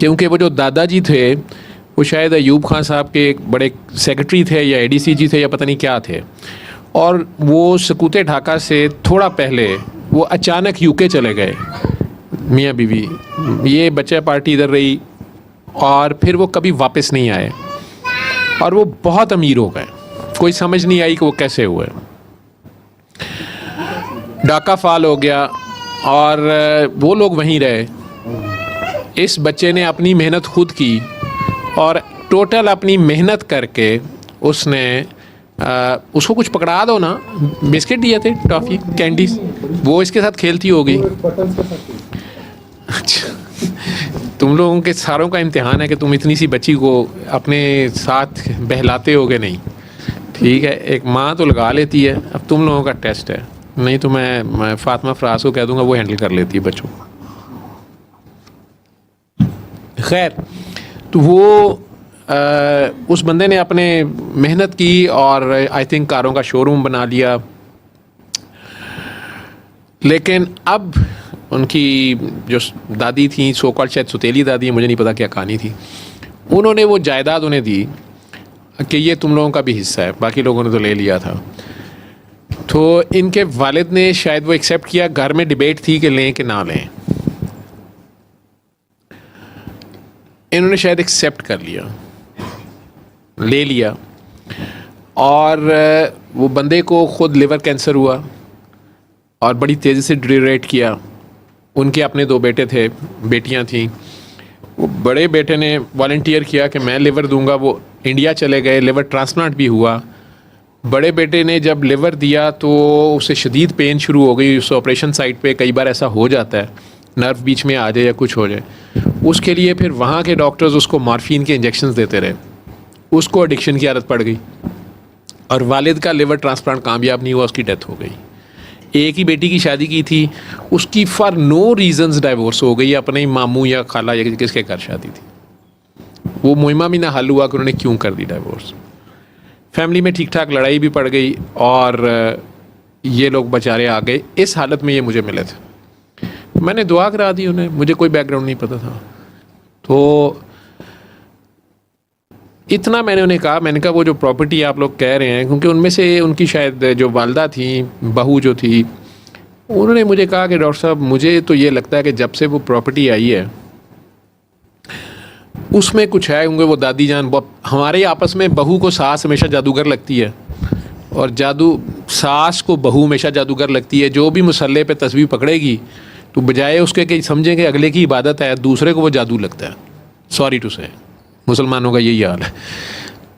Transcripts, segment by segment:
کیونکہ وہ جو دادا جی تھے وہ شاید ایوب خان صاحب کے ایک بڑے سیکرٹری تھے یا ADCG تھے یا پتہ نہیں کیا تھے, اور وہ سکوت ڈھاکہ سے تھوڑا پہلے وہ اچانک UK چلے گئے میاں بیوی. یہ بچہ پارٹی ادھر رہی اور پھر وہ کبھی واپس نہیں آئے, اور وہ بہت امیر ہو گئے. کوئی سمجھ نہیں آئی کہ وہ کیسے ہوئے. ڈھاکہ فال ہو گیا اور وہ لوگ وہیں رہے. اس بچے نے اپنی محنت خود کی اور ٹوٹل اپنی محنت کر کے اس نے اس کو کچھ پکڑا دو نا, بسکٹ دیے تھے, ٹافی, کینڈیز, وہ اس کے ساتھ کھیلتی ہو گئی. اچھا, تم لوگوں کے ساروں کا امتحان ہے کہ تم اتنی سی بچی کو اپنے ساتھ بہلاتے ہو گے نہیں. ٹھیک ہے, ایک ماں تو لگا لیتی ہے, اب تم لوگوں کا ٹیسٹ ہے. نہیں تو میں فاطمہ فراز کو کہہ دوں گا, وہ ہینڈل کر لیتی ہے بچوں کو. خیر, تو وہ اس بندے نے اپنے محنت کی اور آئی تھنک کاروں کا شو روم بنا لیا. لیکن اب ان کی جو دادی تھیں, سو کال شاید ستیلی دادی ہیں, مجھے نہیں پتا کیا کہانی تھی, انہوں نے وہ جائیداد انہیں دی کہ یہ تم لوگوں کا بھی حصہ ہے, باقی لوگوں نے تو لے لیا تھا. تو ان کے والد نے شاید وہ ایکسیپٹ کیا. گھر میں ڈیبیٹ تھی کہ لیں کہ نہ لیں. انہوں نے شاید ایکسیپٹ کر لیا, لے لیا. اور وہ بندے کو خود لیور کینسر ہوا اور بڑی تیزی سے ڈیٹیریٹ کیا. ان کے اپنے 2 بیٹے تھے, بیٹیاں تھیں. وہ بڑے بیٹے نے والنٹیئر کیا کہ میں لیور دوں گا, وہ انڈیا چلے گئے, لیور ٹرانسپلانٹ بھی ہوا. بڑے بیٹے نے جب لیور دیا تو اسے شدید پین شروع ہو گئی. اس آپریشن سائٹ پہ کئی بار ایسا ہو جاتا ہے, نرو بیچ میں آ جائے یا کچھ ہو جائے. اس کے لیے پھر وہاں کے ڈاکٹرز اس کو مارفین کے انجیکشنز دیتے رہے. اس کو ایڈکشن کی عادت پڑ گئی اور والد کا لیور ٹرانسپلانٹ کامیاب نہیں ہوا, اس کی ڈیتھ ہو گئی. ایک ہی بیٹی کی شادی کی تھی, اس کی فار نو ریزنز ڈائیورس ہو گئی. اپنے ہی ماموں یا خالہ یا کس کے گھر شادی تھی, وہ مہمہ بھی نہ حل ہوا کہ انہوں نے کیوں کر دی ڈائیورس. فیملی میں ٹھیک ٹھاک لڑائی بھی پڑ گئی اور یہ لوگ بیچارے آ گئے. اس حالت میں یہ مجھے ملے تھے. میں نے دعا کرا دی انہیں, مجھے کوئی بیک گراؤنڈ نہیں پتہ تھا. تو اتنا میں نے انہیں کہا, میں نے کہا وہ جو پراپرٹی آپ لوگ کہہ رہے ہیں, کیونکہ ان میں سے ان کی شاید جو والدہ تھیں, بہو جو تھی, انہوں نے مجھے کہا کہ ڈاکٹر صاحب مجھے تو یہ لگتا ہے کہ جب سے وہ پراپرٹی آئی ہے اس میں کچھ ہے. کیونکہ وہ دادی جان ہمارے آپس میں بہو کو ساس ہمیشہ جادوگر لگتی ہے اور ساس کو بہو ہمیشہ جادوگر لگتی ہے. جو بھی مسلح پہ تسبیح پکڑے گی تو بجائے اس کے کہ سمجھیں کہ اگلے کی عبادت ہے, دوسرے کو وہ جادو لگتا ہے. سوری ٹو سے, مسلمانوں کا یہی حال ہے.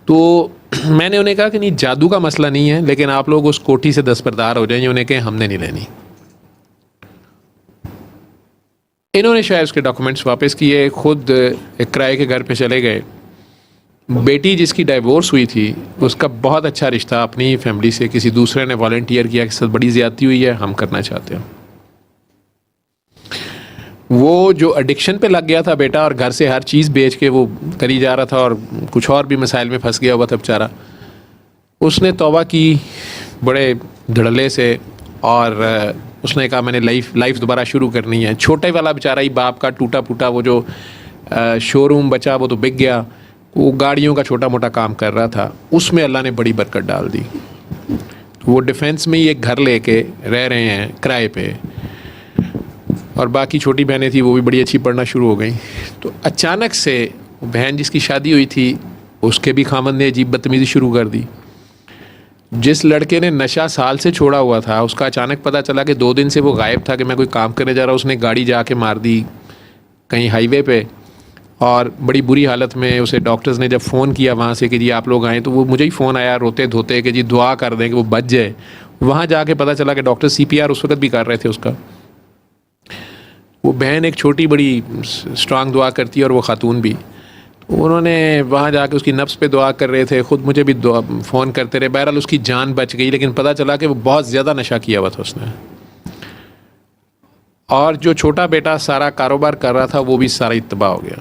تو میں نے انہیں کہا کہ نہیں, جادو کا مسئلہ نہیں ہے, لیکن آپ لوگ اس کوٹھی سے دستبردار ہو جائیں. انہیں کہیں ہم نے نہیں لینی. انہوں نے شاید اس کے ڈاکومنٹس واپس کیے, خود ایک کرائے کے گھر پہ چلے گئے. بیٹی جس کی ڈائیورس ہوئی تھی اس کا بہت اچھا رشتہ اپنی فیملی سے کسی دوسرے نے والنٹیئر کیا کہ ساتھ بڑی زیادتی ہوئی ہے, ہم کرنا چاہتے ہیں. وہ جو ایڈکشن پہ لگ گیا تھا بیٹا اور گھر سے ہر چیز بیچ کے وہ کری جا رہا تھا اور کچھ اور بھی مسائل میں پھنس گیا ہوا تھا بیچارہ, اس نے توبہ کی بڑے دھڑلے سے اور اس نے کہا میں نے لائف دوبارہ شروع کرنی ہے. چھوٹے والا بیچارہ ہی باپ کا ٹوٹا پھوٹا وہ جو شو روم بچا وہ تو بک گیا. وہ گاڑیوں کا چھوٹا موٹا کام کر رہا تھا, اس میں اللہ نے بڑی برکت ڈال دی. وہ ڈیفینس میں ہی ایک گھر لے کے رہ رہے ہیں کرائے پہ, اور باقی چھوٹی بہنیں تھیں وہ بھی بڑی اچھی پڑھنا شروع ہو گئیں. تو اچانک سے بہن جس کی شادی ہوئی تھی اس کے بھی خامند نے عجیب بدتمیزی شروع کر دی. جس لڑکے نے نشہ سال سے چھوڑا ہوا تھا اس کا اچانک پتہ چلا کہ 2 دن سے وہ غائب تھا کہ میں کوئی کام کرنے جا رہا ہوں. اس نے گاڑی جا کے مار دی کہیں ہائی وے پہ, اور بڑی بری حالت میں اسے ڈاکٹرز نے جب فون کیا وہاں سے کہ جی آپ لوگ آئیں, تو وہ مجھے ہی فون آیا روتے دھوتے کہ جی دعا کر دیں کہ وہ بچ جائے. وہاں جا کے پتہ چلا کہ ڈاکٹر CPR اس وقت بھی کر رہے تھے اس کا. وہ بہن ایک چھوٹی بڑی اسٹرانگ دعا کرتی ہے اور وہ خاتون بھی. انہوں نے وہاں جا کے اس کی نفس پہ دعا کر رہے تھے, خود مجھے بھی فون کرتے رہے. بہرحال اس کی جان بچ گئی, لیکن پتہ چلا کہ وہ بہت زیادہ نشہ کیا ہوا تھا اس نے. اور جو چھوٹا بیٹا سارا کاروبار کر رہا تھا وہ بھی سارا تباہ ہو گیا.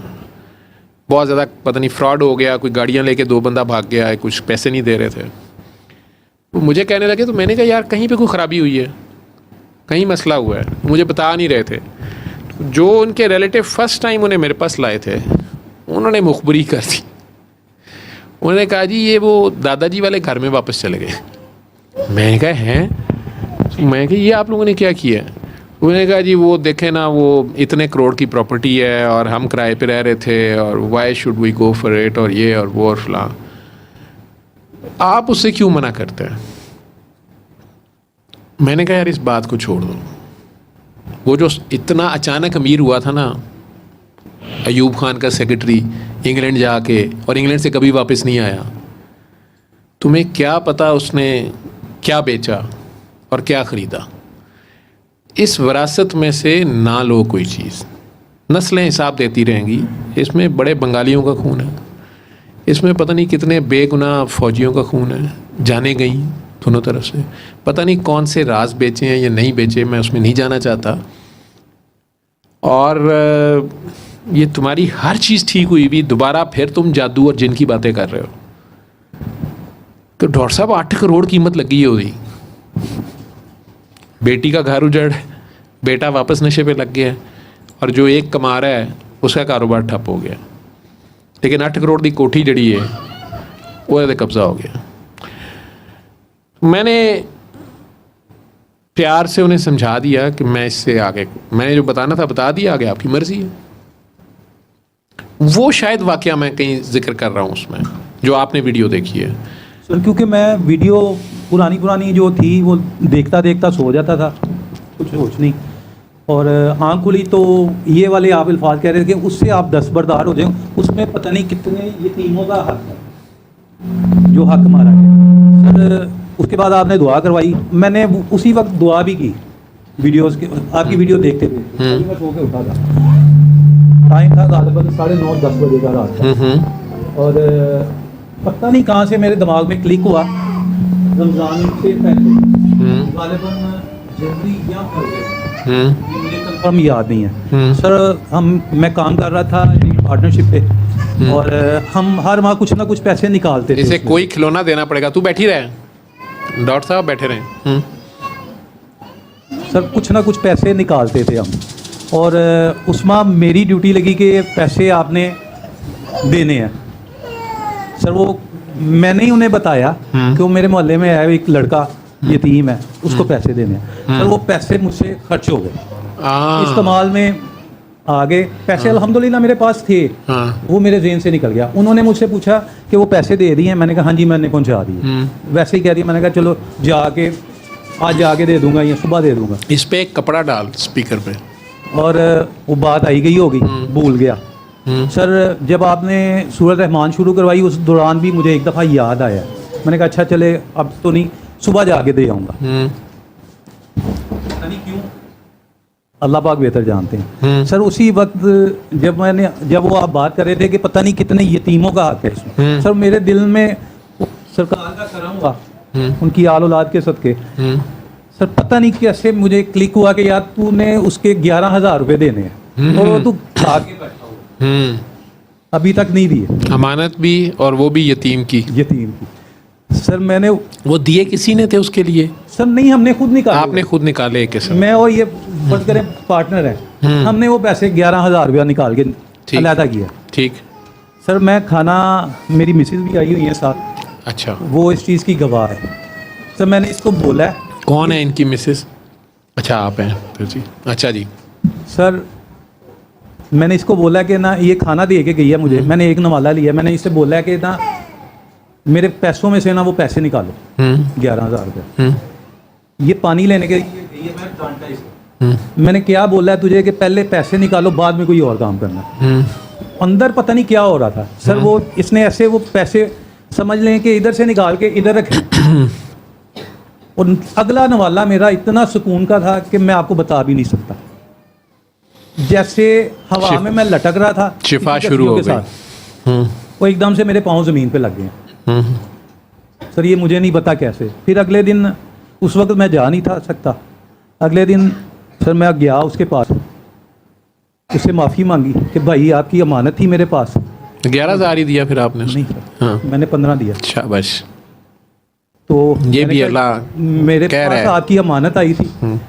بہت زیادہ پتہ نہیں فراڈ ہو گیا, کوئی گاڑیاں لے کے 2 بندہ بھاگ گیا ہے, کچھ پیسے نہیں دے رہے تھے. وہ مجھے کہنے لگے, تو میں نے کہا یار کہیں پہ کوئی خرابی ہوئی ہے, کہیں مسئلہ ہوا ہے, مجھے بتا نہیں رہے تھے. جو ان کے ریلیٹیو فرسٹ ٹائم انہیں میرے پاس لائے تھے انہوں نے مخبری کر دی. انہوں نے کہا جی یہ وہ دادا جی والے گھر میں واپس چلے گئے. میں نے کہا ہیں؟ میں کہ یہ آپ لوگوں نے کیا کیا؟ انہوں نے کہا جی وہ دیکھیں نا وہ اتنے کروڑ کی پراپرٹی ہے اور ہم کرائے پہ رہ رہے تھے اور why should we go for it اور یہ اور وہ اور فلاں. آپ اس سے کیوں منع کرتے ہیں؟ میں نے کہا یار اس بات کو چھوڑ دو. وہ جو اتنا اچانک امیر ہوا تھا نا ایوب خان کا سیکرٹری انگلینڈ جا کے اور انگلینڈ سے کبھی واپس نہیں آیا, تمہیں کیا پتا اس نے کیا بیچا اور کیا خریدا. اس وراثت میں سے نہ لو کوئی چیز, نسلیں حساب دیتی رہیں گی. اس میں بڑے بنگالیوں کا خون ہے, اس میں پتہ نہیں کتنے بے گناہ فوجیوں کا خون ہے, جانے گئیں دونوں طرف سے. پتہ نہیں کون سے راز بیچے ہیں یا نہیں بیچے, میں اس میں نہیں جانا چاہتا. اور یہ تمہاری ہر چیز ٹھیک ہوئی بھی دوبارہ پھر تم جادو اور جن کی باتیں کر رہے ہو. تو ڈاکٹر صاحب 8 کروڑ قیمت لگی ہے ہوئی, بیٹی کا گھر اجڑ, بیٹا واپس نشے پہ لگ گیا اور جو ایک کما رہا ہے اس کا کاروبار ٹھپ ہو گیا. لیکن 8 کروڑ کی کوٹھی جڑی ہے وہ قبضہ ہو گیا. میں نے پیار سے انہیں سمجھا دیا کہ میں اس سے آگے, میں نے جو بتانا تھا بتا دیا, آگے آپ کی مرضی ہے. وہ شاید واقعہ میں کہیں ذکر کر رہا ہوں اس میں جو آپ نے ویڈیو دیکھی ہے. سر کیونکہ میں ویڈیو پرانی جو تھی وہ دیکھتا سو جاتا تھا, کچھ ہوش نہیں, اور آنکھ کھلی تو یہ والے آپ الفاظ کہہ رہے تھے کہ اس سے آپ دستبردار ہو جائیں. اس میں پتہ نہیں کتنے یتیموں کا حق ہے جو حق مارا گیا. سر اس کے بعد آپ نے دعا کروائی, میں نے اسی وقت دعا بھی کی ویڈیوز کے, آپ کی ویڈیو دیکھتے ہوئے. میں سو کے اٹھا تھا, ٹائم تھا غالباً 9:30-10 بجے کا رات کا, اور پتہ نہیں کہاں سے میرے دماغ میں کلک ہوا رمضان سے پہلے غالباً جنوری یا فروری, مجھے کنفرم یاد نہیں ہے سر. میں کام کر رہا تھا پارٹنرشپ پہ, اور ہم ہر ماہ کچھ نہ کچھ پیسے نکالتے تھے. اسے کوئی کھلونا دینا پڑے گا, تو بیٹھی رہے ڈاکٹر صاحب, بیٹھے رہیں سر. کچھ نہ کچھ پیسے نکالتے تھے ہم, اور اس ماہ میری ڈیوٹی لگی کہ پیسے آپ نے دینے ہیں. سر وہ میں نے انہیں بتایا کہ وہ میرے محلے میں ہے ایک لڑکا یتیم ہے, اس کو پیسے دینے ہیں. سر وہ پیسے مجھ سے خرچ ہو گئے, استعمال میں آ گئے. پیسے الحمدللہ میرے پاس تھے, وہ میرے ذہن سے نکل گیا. انہوں نے مجھ سے پوچھا کہ وہ پیسے دے دیے ہیں, میں نے کہا ہاں جی میں نے پہنچا دیے. ویسے ہی کہہ دیا, میں نے کہا چلو آج جا کے دے دوں گا یا صبح دے دوں گا. اس پہ ایک کپڑا ڈال اسپیکر پہ, اور وہ بات آئی گئی ہوگی, بھول گیا. سر جب آپ نے سورۃ رحمان شروع کروائی اس دوران بھی مجھے ایک دفعہ یاد آیا, میں نے کہا اچھا چلے اب تو نہیں, صبح جا کے دے آؤں گا. کیوں اللہ پاک بہتر جانتے ہیں. سر اسی وقت جب وہ آپ بات کر رہے تھے کہ پتہ نہیں کتنے یتیموں کا حق ہے اس میں, سر میرے دل میں سرکار کا کرم ہوا ان کی آل اولاد کے صدقے. سر پتہ نہیں کیسے مجھے کلک ہوا کہ یار تو نے اس کے 11,000 روپے دینے ہیں اور وہ تو کھا کے بیٹھا ہوا, ابھی تک نہیں دیے. امانت بھی, اور وہ بھی یتیم کی. سر میں نے وہ دیے کسی نے تھے اس کے لیے؟ سر نہیں, ہم نے خود نکالے. آپ نے خود نکالے کیسے؟ میں اور یہ فرض کریں پارٹنر ہیں, ہم نے وہ پیسے 11,000 روپیہ نکال کے علیحدہ کیا. ٹھیک. سر میں کھانا, میری مسز بھی آئی ہوئی ہیں ساتھ. اچھا. وہ اس چیز کی گواہ ہے. سر میں نے اس کو بولا ہے. کون ہے ان کی مسز؟ اچھا آپ ہیں پھر جی. اچھا جی. سر میں نے اس کو بولا کہ نا یہ کھانا دے کے گئی ہے مجھے, میں نے ایک نوالا لیا, میں نے اس سے بولا کہ نا میرے پیسوں میں سے نا وہ پیسے نکالو 11,000 روپے. یہ پانی لینے کے لیے گئی ہے, میں ڈانٹا اس کو. میں نے کیا بولا ہے تجھے کہ پہلے پیسے نکالو بعد میں کوئی اور کام کرنا. اندر پتہ نہیں کیا ہو رہا تھا سر. وہ اس نے ایسے وہ پیسے سمجھ لیں کہ ادھر سے نکال کے ادھر رکھے, اور اگلا نوالا میرا اتنا سکون کا تھا کہ میں آپ کو بتا بھی نہیں سکتا. جیسے ہوا میں لٹک رہا تھا, شفا شروع ہو گئی, وہ ایک دم سے میرے پاؤں زمین پہ لگ گئے. سر یہ مجھے نہیں پتا کیسے. پھر اگلے دن, اس وقت میں جا نہیں تھا سکتا, اگلے دن سر میں گیا اس کے پاس, اس سے معافی مانگی کہ بھائی آپ کی امانت تھی میرے پاس. 11,000 ہی دیا پھر آپ نے؟ نہیں سر, میں نے 15 دیا. شاباش. تو یہ بھی اللہ میرے پاس آپ کی امانت آئی تھی,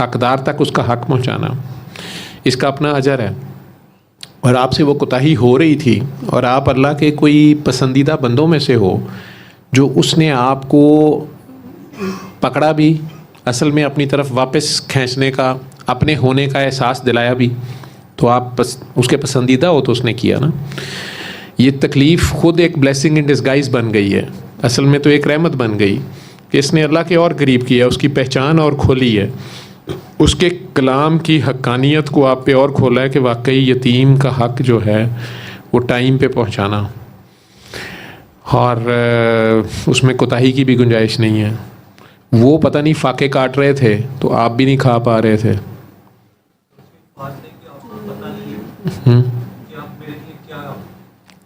حقدار تک اس کا حق پہنچانا، اس کا اپنا اجر ہے. اور آپ سے وہ کوتاہی ہو رہی تھی اور آپ اللہ کے کوئی پسندیدہ بندوں میں سے ہو جو اس نے آپ کو پکڑا بھی، اصل میں اپنی طرف واپس کھینچنے کا، اپنے ہونے کا احساس دلایا بھی، تو آپ اس کے پسندیدہ ہو تو اس نے کیا نا. یہ تکلیف خود ایک بلیسنگ ان ڈسگائز بن گئی ہے، اصل میں تو ایک رحمت بن گئی کہ اس نے اللہ کے اور قریب کیا، اس کی پہچان اور کھولی ہے، اس کے کلام کی حقانیت کو آپ پہ اور کھولا ہے کہ واقعی یتیم کا حق جو ہے وہ ٹائم پہ پہنچانا، اور اس میں کوتاہی کی بھی گنجائش نہیں ہے. وہ پتہ نہیں فاقے کاٹ رہے تھے تو آپ بھی نہیں کھا پا رہے تھے.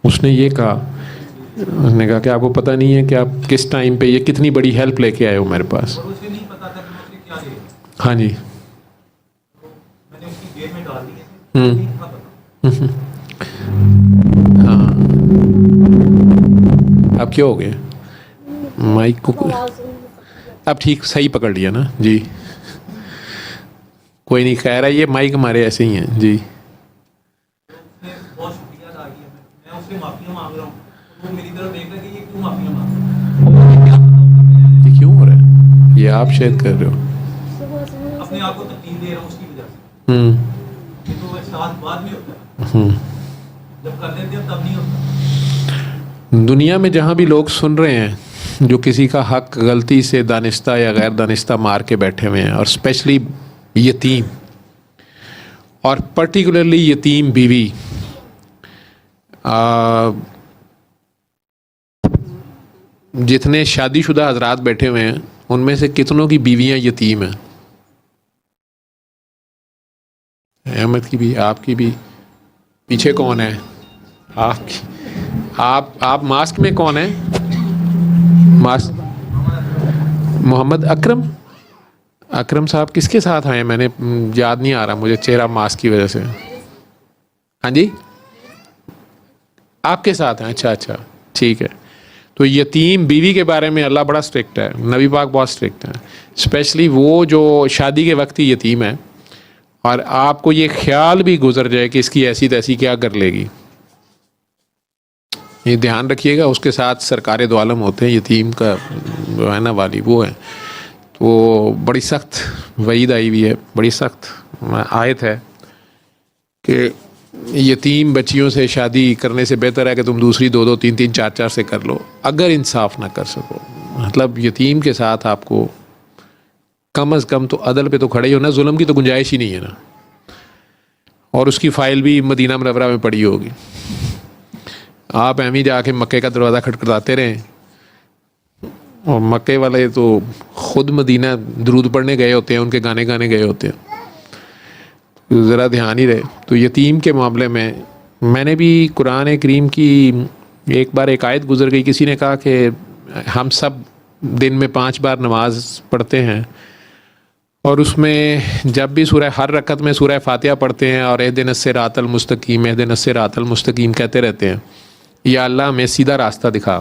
اس نے یہ کہا، اس نے کہا کہ آپ کو پتہ نہیں ہے کہ آپ کس ٹائم پہ یہ کتنی بڑی ہیلپ لے کے آئے ہو میرے پاس. ہاں جی. ہاں اب کیا ہو گیا مائک کو؟ اب ٹھیک صحیح پکڑ لیا نا جی. کوئی نہیں، خیر ہے، یہ مائک ہمارے ایسے ہی ہیں جی. یہ کیوں ہو رہا ہے؟ یہ آپ شاید کر رہے ہو اپنے آپ کو تکلیف دے رہا ہوں اس کی وجہ سے. یہ تو احساس بعد میں ہوتا ہے، جب کر لیتے ہیں تب نہیں ہوتا. دنیا میں جہاں بھی لوگ سن رہے ہیں جو کسی کا حق غلطی سے دانستہ یا غیر دانستہ مار کے بیٹھے ہوئے ہیں، اور اسپیشلی یتیم، اور پرٹیکولرلی یتیم بیوی، جتنے شادی شدہ حضرات بیٹھے ہوئے ہیں ان میں سے کتنوں کی بیویاں یتیم ہیں؟ احمد کی بھی، آپ کی بھی. پیچھے کون ہے؟ آپ کی. آپ ماسک میں کون ہیں؟ ماسک محمد اکرم صاحب کس کے ساتھ آئے ہیں؟ میں نے یاد نہیں آ رہا مجھے چہرہ ماسک کی وجہ سے. ہاں جی آپ کے ساتھ ہیں، اچھا ٹھیک ہے. تو یتیم بیوی کے بارے میں اللہ بڑا اسٹرکٹ ہے، نبی پاک بہت اسٹرکٹ ہیں، اسپیشلی وہ جو شادی کے وقت ہی یتیم ہے اور آپ کو یہ خیال بھی گزر جائے کہ اس کی ایسی تیسی کیا کر لے گی. یہ دھیان رکھیے گا، اس کے ساتھ سرکار دو عالم ہوتے ہیں، یتیم کا جو ہے نا والی وہ ہے. تو بڑی سخت وعید آئی ہوئی ہے، بڑی سخت آیت ہے کہ یتیم بچیوں سے شادی کرنے سے بہتر ہے کہ تم دوسری دو تین چار سے کر لو، اگر انصاف نہ کر سکو. مطلب یتیم کے ساتھ آپ کو کم از کم تو عدل پہ تو کھڑے ہی ہو نا، ظلم کی تو گنجائش ہی نہیں ہے نا. اور اس کی فائل بھی مدینہ منورہ میں پڑی ہوگی. آپ اہم ہی جا کے مکے کا دروازہ کھٹکھٹاتے رہیں، اور مکے والے تو خود مدینہ درود پڑھنے گئے ہوتے ہیں، ان کے گانے گانے گئے ہوتے ہیں. ذرا دھیان ہی رہے. تو یتیم کے معاملے میں نے بھی قرآن کریم کی ایک بار ایک آیت گزر گئی، کسی نے کہا کہ ہم سب دن میں 5 بار نماز پڑھتے ہیں، اور اس میں جب بھی ہر رکعت میں سورہ فاتحہ پڑھتے ہیں اور اہدنا الصراط المستقیم اہدنا الصراط المستقیم کہتے رہتے ہیں، یا اللہ ہمیں سیدھا راستہ دکھا.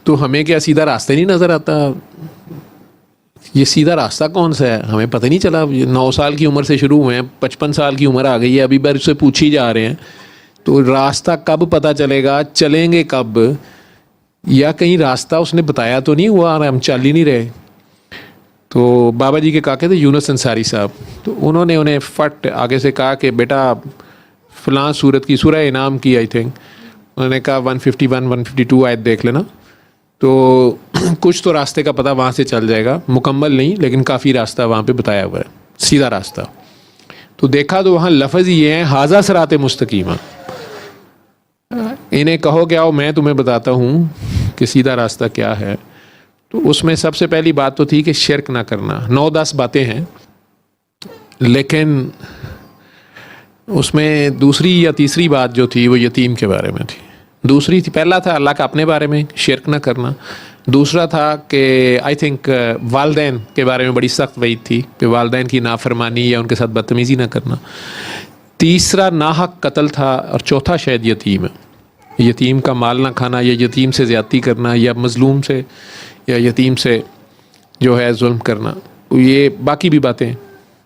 تو ہمیں کیا سیدھا راستہ نہیں نظر آتا؟ یہ سیدھا راستہ کون سا ہے ہمیں پتہ نہیں چلا. 9 سال کی عمر سے شروع ہوئے ہیں، 55 سال کی عمر آ گئی ہے، ابھی بار سے پوچھ ہی جا رہے ہیں. تو راستہ کب پتہ چلے گا؟ چلیں گے کب؟ یا کہیں راستہ اس نے بتایا تو نہیں ہوا اور ہم چل ہی نہیں رہے. تو بابا جی کے کاکے تھے یونس انصاری صاحب، تو انہوں نے انہیں فٹ آگے سے کہا کہ بیٹا فلاں سورت کی سورہ انعام کی آئی تھنک، انہوں نے کہا 151 152 آیت دیکھ لینا. تو کچھ تو راستے کا پتہ وہاں سے چل جائے گا، مکمل نہیں لیکن کافی راستہ وہاں پہ بتایا ہوا ہے، سیدھا راستہ. تو دیکھا تو وہاں لفظ یہ ہیں ھذا صراط مستقیما. انہیں کہو کہ آؤ میں تمہیں بتاتا ہوں کہ سیدھا راستہ کیا ہے. تو اس میں سب سے پہلی بات تو تھی کہ شرک نہ کرنا. 9-10 باتیں ہیں، لیکن اس میں دوسری یا تیسری بات جو تھی وہ یتیم کے بارے میں تھی. دوسری تھی، پہلا تھا اللہ کا اپنے بارے میں شرک نہ کرنا، دوسرا تھا کہ آئی تھنک والدین کے بارے میں بڑی سخت وعید تھی کہ والدین کی نافرمانی یا ان کے ساتھ بدتمیزی نہ کرنا، تیسرا ناحق قتل تھا، اور چوتھا شاید یتیم ہے. یتیم کا مال نہ کھانا، یا یتیم سے زیادتی کرنا، یا مظلوم سے یا یتیم سے جو ہے ظلم کرنا. یہ باقی بھی باتیں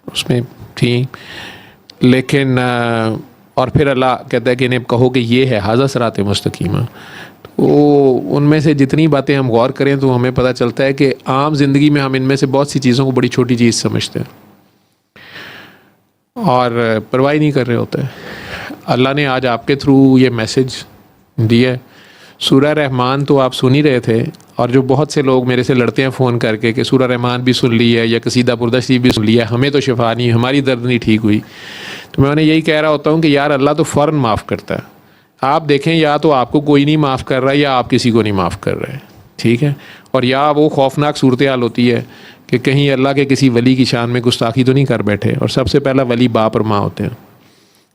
اس میں تھیں، لیکن اور پھر اللہ کہتا ہے کہ انہیں کہو کہ یہ ہے ھذا صراط مستقیم. تو ان میں سے جتنی باتیں ہم غور کریں تو ہمیں پتہ چلتا ہے کہ عام زندگی میں ہم ان میں سے بہت سی چیزوں کو بڑی چھوٹی چیز سمجھتے ہیں اور پرواہ نہیں کر رہے ہوتے. اللہ نے آج آپ کے تھرو یہ میسج دیا ہے. سورہ رحمان تو آپ سن ہی رہے تھے، اور جو بہت سے لوگ میرے سے لڑتے ہیں فون کر کے کہ سورہ رحمان بھی سن لی ہے یا قصیدہ بردہ شریف بھی سن لیا، ہمیں تو شفا نہیں، ہماری درد نہیں ٹھیک ہوئی. تو میں انہیں یہی کہہ رہا ہوتا ہوں کہ یار اللہ تو فوراً معاف کرتا ہے. آپ دیکھیں یا تو آپ کو کوئی نہیں معاف کر رہا یا آپ کسی کو نہیں معاف کر رہے، ٹھیک ہے. اور یا وہ خوفناک صورتحال ہوتی ہے کہ کہیں اللہ کے کسی ولی کی شان میں گستاخی تو نہیں کر بیٹھے. اور سب سے پہلا ولی باپ اور ماں ہوتے ہیں،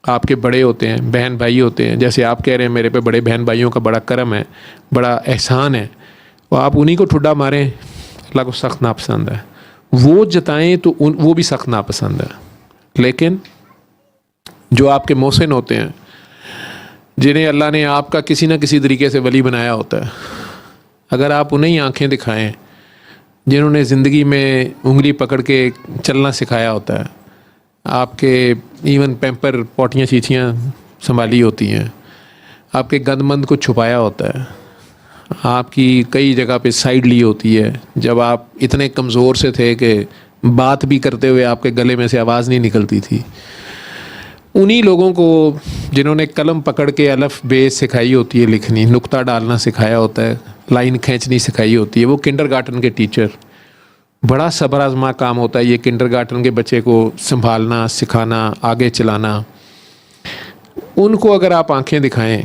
آپ کے بڑے ہوتے ہیں، بہن بھائی ہوتے ہیں. جیسے آپ کہہ رہے ہیں میرے پہ بڑے بہن بھائیوں کا بڑا کرم ہے، بڑا احسان ہے، وہ آپ انہی کو ٹھڈا ماریں، اللہ کو سخت ناپسند ہے. وہ جتائیں تو وہ بھی سخت ناپسند ہے. لیکن جو آپ کے محسن ہوتے ہیں، جنہیں اللہ نے آپ کا کسی نہ کسی طریقے سے ولی بنایا ہوتا ہے، اگر آپ انہیں آنکھیں دکھائیں، جنہوں نے زندگی میں انگلی پکڑ کے چلنا سکھایا ہوتا ہے، آپ کے ایون پیمپر پوٹیاں چیچیاں سنبھالی ہوتی ہیں، آپ کے گند مند کو چھپایا ہوتا ہے، آپ کی کئی جگہ پہ سائڈ لی ہوتی ہے جب آپ اتنے کمزور سے تھے کہ بات بھی کرتے ہوئے آپ کے گلے میں سے آواز نہیں نکلتی تھی. انہی لوگوں کو جنہوں نے قلم پکڑ کے الف بے سکھائی ہوتی ہے لکھنی، نقطہ ڈالنا سکھایا ہوتا ہے، لائن کھینچنی سکھائی ہوتی ہے، وہ کنڈر گارٹن کے ٹیچر. بڑا صبر آزما کام ہوتا ہے یہ کنڈر گارٹن کے بچے کو سنبھالنا، سکھانا، آگے چلانا. ان کو اگر آپ آنکھیں دکھائیں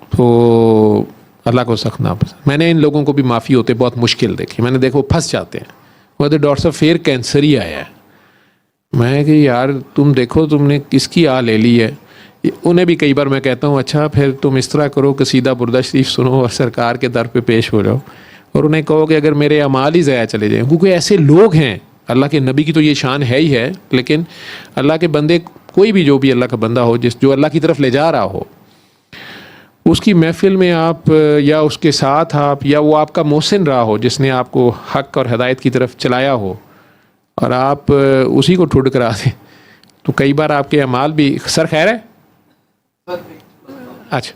تو اللہ کو سخت ناپسند. میں نے ان لوگوں کو بھی معافی ہوتے بہت مشکل دیکھی. میں نے دیکھو پھنس جاتے ہیں، وہ تو ڈاکٹر صاحب پھر کینسر ہی آیا ہے. میں کہ یار تم دیکھو تم نے کس کی لے لی ہے. انہیں بھی کئی بار میں کہتا ہوں اچھا پھر تم اس طرح کرو قصیدہ بردہ شریف سنو اور سرکار کے در پہ پیش ہو جاؤ، اور انہیں کہو کہ اگر میرے اعمال ہی ضائع چلے جائیں. کیونکہ ایسے لوگ ہیں، اللہ کے نبی کی تو یہ شان ہے ہی ہے، لیکن اللہ کے بندے کوئی بھی جو بھی اللہ کا بندہ ہو، جو اللہ کی طرف لے جا رہا ہو، اس کی محفل میں آپ یا اس کے ساتھ آپ یا وہ آپ کا محسن رہا ہو جس نے آپ کو حق اور ہدایت کی طرف چلایا ہو، اور آپ اسی کو ٹھڈ کرا دیں تو کئی بار آپ کے اعمال بھی. سر خیر ہے؟ اچھا،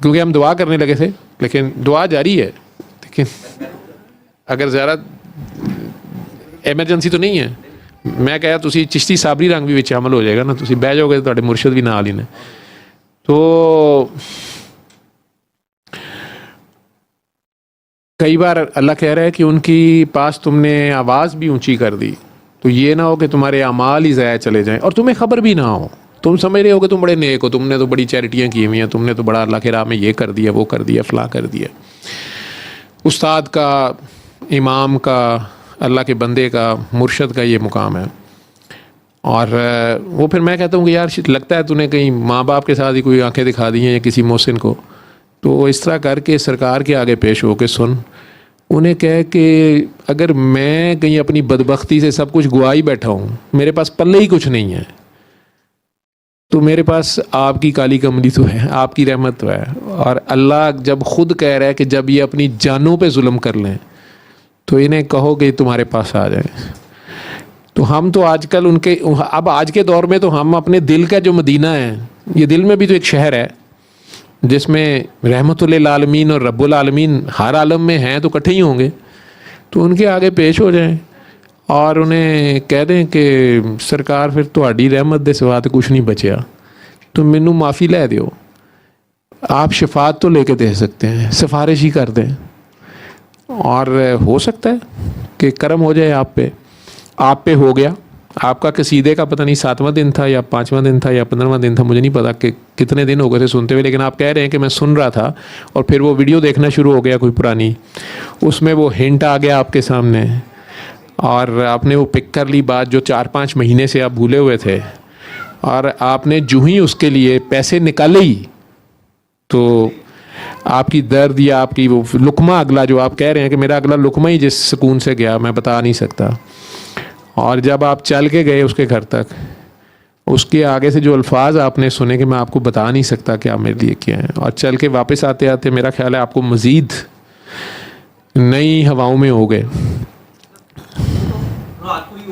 کیونکہ ہم دعا کرنے لگے تھے لیکن دعا جاری ہے، لیکن اگر زیادہ ایمرجنسی تو نہیں ہے. میں کہا تسی چشتی صابری رنگ بھی وچ عمل ہو جائے گا نا، تسی بہ جاؤ گے تو مرشد بھی نال ہی نے. تو کئی بار اللہ کہہ رہا ہے کہ ان کی پاس تم نے آواز بھی اونچی کر دی تو یہ نہ ہو کہ تمہارے اعمال ہی ضائع چلے جائیں اور تمہیں خبر بھی نہ ہو. تم سمجھ رہے ہو کہ تم بڑے نیک ہو، تم نے تو بڑی چیریٹیاں کی ہوئی ہیں، تم نے تو بڑا اللہ کے راہ میں یہ کر دیا، وہ کر دیا، فلاں کر دیا. استاد کا، امام کا، اللہ کے بندے کا، مرشد کا یہ مقام ہے. اور وہ پھر میں کہتا ہوں کہ یار لگتا ہے تو نے کہیں ماں باپ کے ساتھ ہی کوئی آنکھیں دکھا دی ہیں یا کسی محسن کو، تو اس طرح کر کے سرکار کے آگے پیش ہو کے سن. انہیں کہے کہ اگر میں کہیں اپنی بدبختی سے سب کچھ گوا ہی بیٹھا ہوں، میرے پاس پلے ہی کچھ نہیں ہے، تو میرے پاس آپ کی کالی کملی تو ہے، آپ کی رحمت تو ہے. اور اللہ جب خود کہہ رہا ہے کہ جب یہ اپنی جانوں پہ ظلم کر لیں تو انہیں کہو کہ تمہارے پاس آ جائیں. تو ہم تو آج کل ان کے، اب آج کے دور میں تو ہم اپنے دل کا جو مدینہ ہے، یہ دل میں بھی تو ایک شہر ہے جس میں رحمت للعالمین اور رب العالمین ہر عالم میں ہیں، تو اکٹھے ہی ہوں گے. تو ان کے آگے پیش ہو جائیں اور انہیں کہہ دیں کہ سرکار پھر تہاڈی رحمت دے سوا تے کچھ نہیں بچیا، تو مینوں معافی لے دیو. آپ شفاعت تو لے کے دے سکتے ہیں، سفارش ہی کر دیں، اور ہو سکتا ہے کہ کرم ہو جائے آپ پہ ہو گیا. آپ کا قصیدے کا پتہ نہیں 7واں دن تھا یا 5واں دن تھا یا 15واں دن تھا، مجھے نہیں پتا کہ کتنے دن ہو گئے تھے سنتے ہوئے، لیکن آپ کہہ رہے ہیں کہ میں سن رہا تھا اور پھر وہ ویڈیو دیکھنا شروع ہو گیا کوئی پرانی، اس میں وہ ہنٹ آ گیا آپ کے سامنے اور آپ نے وہ پک کر لی بات جو 4-5 مہینے سے آپ بھولے ہوئے تھے، اور آپ نے جو ہی اس کے لیے پیسے نکالے ہی تو آپ کی درد یا آپ کی وہ لقمہ اگلا جو آپ کہہ رہے ہیں کہ میرا اگلا لقمہ ہی جس سکون سے گیا میں بتا نہیں سکتا. اور جب آپ چل کے گئے اس کے گھر تک، اس کے آگے سے جو الفاظ آپ نے سنے کہ میں آپ کو بتا نہیں سکتا کہ آپ میرے لیے کیا ہیں، اور چل کے واپس آتے آتے میرا خیال ہے آپ کو مزید نئی ہواؤں میں ہو گئے. رات کو ہی